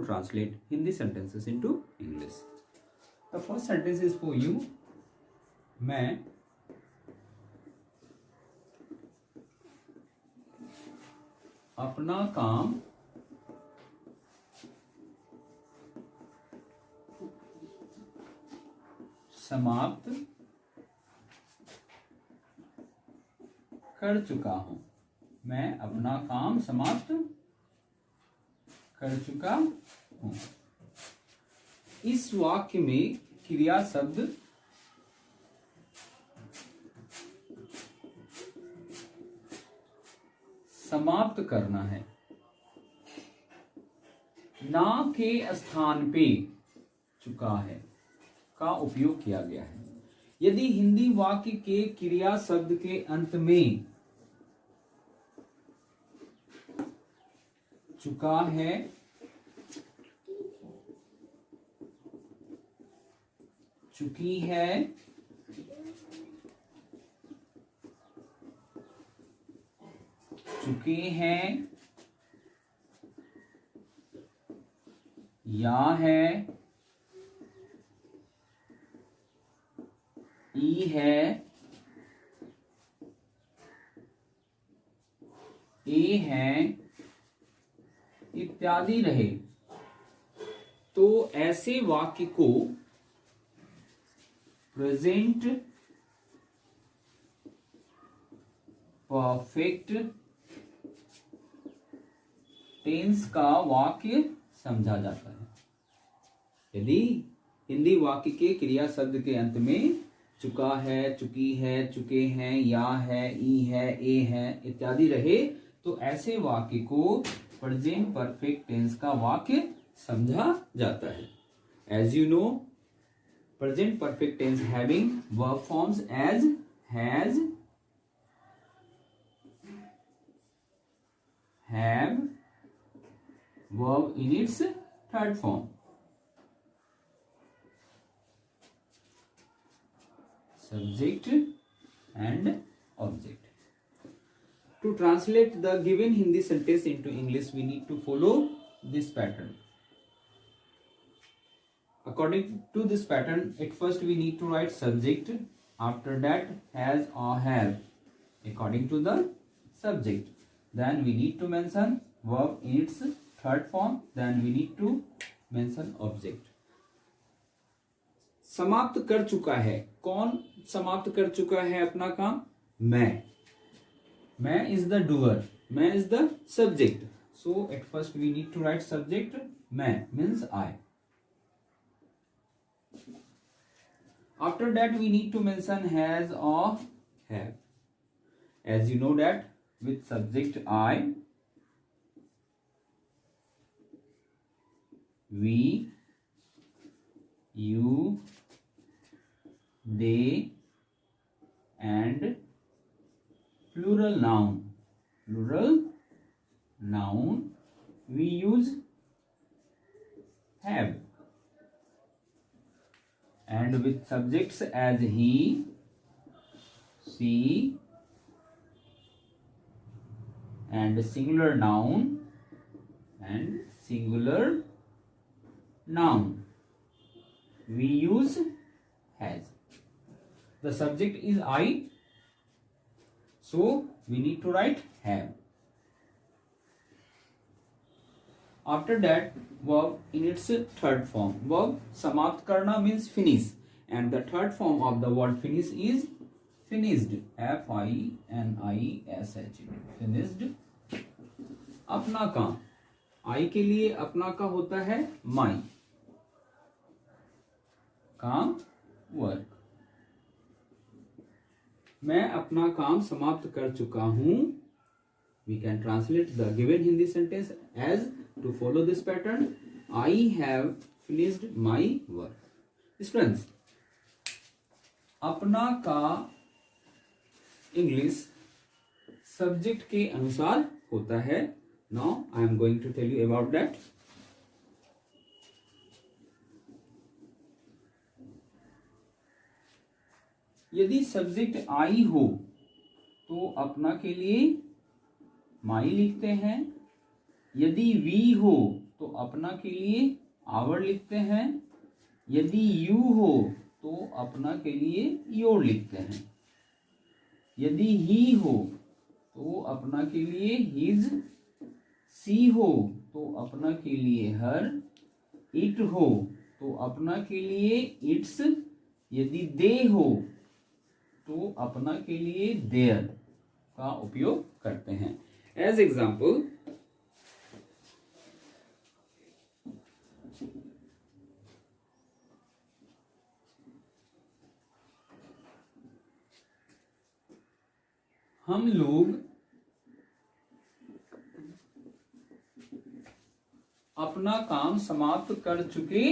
translate Hindi sentences into English. The first sentence is for you. मैं अपना काम समाप्त कर चुका हूं। मैं अपना काम समाप्त कर चुका हूं। इस वाक्य में क्रिया शब्द समाप्त करना है, ना के स्थान पे चुका है का उपयोग किया गया है। यदि हिंदी वाक्य के क्रिया शब्द के अंत में चुका है, चुकी है, चुके हैं, या है, ई है, ए है इत्यादि रहे, तो ऐसे वाक्य को प्रेजेंट परफेक्ट टेंस का वाक्य समझा जाता है। यदि हिंदी वाक्य के क्रिया शब्द के अंत में चुका है, चुकी है, चुके हैं, या है, ई है, ए है इत्यादि रहे, तो ऐसे वाक्य को प्रेजेंट परफेक्ट टेंस का वाक्य समझा जाता है। As you know, present perfect tense having verb forms as, has, have, verb in its third form, subject and object. To translate the given Hindi sentence into English, we need to follow this pattern. According to this pattern, at first we need to write subject, after that has or have according to the subject. Then we need to mention verb in its third form. Then we need to mention object. समाप्त कर चुका है, कौन समाप्त कर चुका है अपना काम? मैं. मैं is the doer. मैं is the subject. So at first we need to write subject. मैं means I. After that we need to mention has or have. As you know that with subject I, we, you, they and plural noun we use have, and with subjects as he, she and singular noun we use has. The subject is I, so we need to write have. After that, verb in its third form. Verb समाप्त करना means finish, and the third form of the word finish is finished. F-I-N-I-S-H-E-D. Finished. अपना काम. I के लिए अपना का होता है my. काम work. मैं अपना काम समाप्त कर चुका हूं. We can translate the given Hindi sentence as, to follow this pattern, I have finished my work. Students, अपना का इंग्लिश सब्जेक्ट के अनुसार होता है. Now I am going to tell you about that. यदि सब्जेक्ट आई हो तो अपना के लिए माई लिखते हैं. यदि वी हो तो अपना के लिए आवर लिखते हैं। यदि यू हो तो अपना के लिए योर लिखते हैं। यदि ही हो तो अपना के लिए हिज, सी हो तो अपना के लिए हर, इट हो तो अपना के लिए इट्स, यदि दे हो तो अपना के लिए देयर का उपयोग करते हैं। एज एग्जाम्पल, हम लोग अपना काम समाप्त कर चुके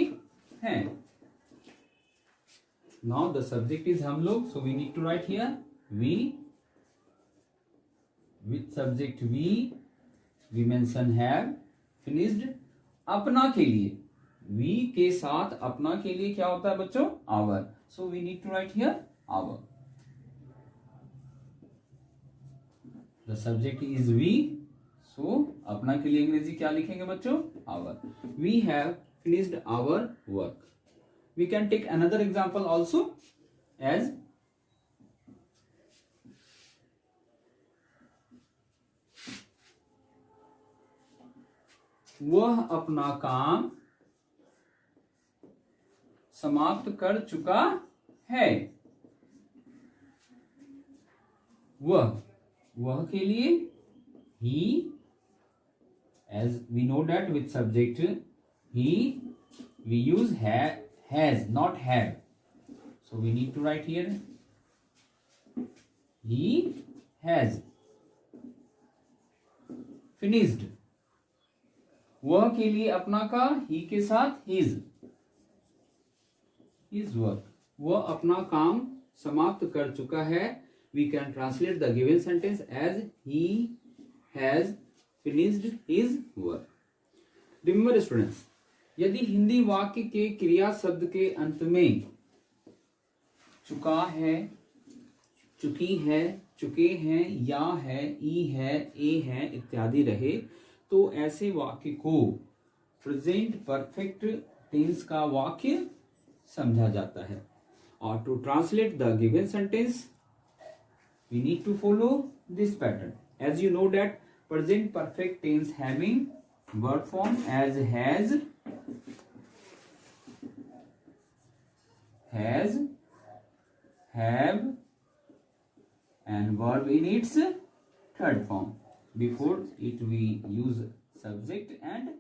हैं। नाउ द सब्जेक्ट इज हम लोग, so we need to write here we, with subject we mention have, finished. अपना के लिए वी के साथ अपना के लिए क्या होता है बच्चों? Our. So we need to write here our. The subject is we, so अपना के लिए अंग्रेजी क्या लिखेंगे बच्चों? Our. We have finished our work. We can take another example also as वह अपना काम समाप्त कर चुका है। वह के लिए he, as we know that with subject he we use has, not have. So we need to write here he has finished. वह के लिए अपना का he के साथ his work। वह अपना काम समाप्त कर चुका है। We can translate the given sentence as he has finished his work. Remember students, यदि हिंदी वाक्य के क्रिया शब्द के अंत में चुका है, चुकी है, चुके हैं, या है, ई है, ए है इत्यादि रहे तो ऐसे वाक्य को प्रेजेंट परफेक्ट टेंस का वाक्य समझा जाता है। और to translate the given sentence we need to follow this pattern. As you know that present perfect tense having verb form as has, have, and verb in its third form. Before it we use subject and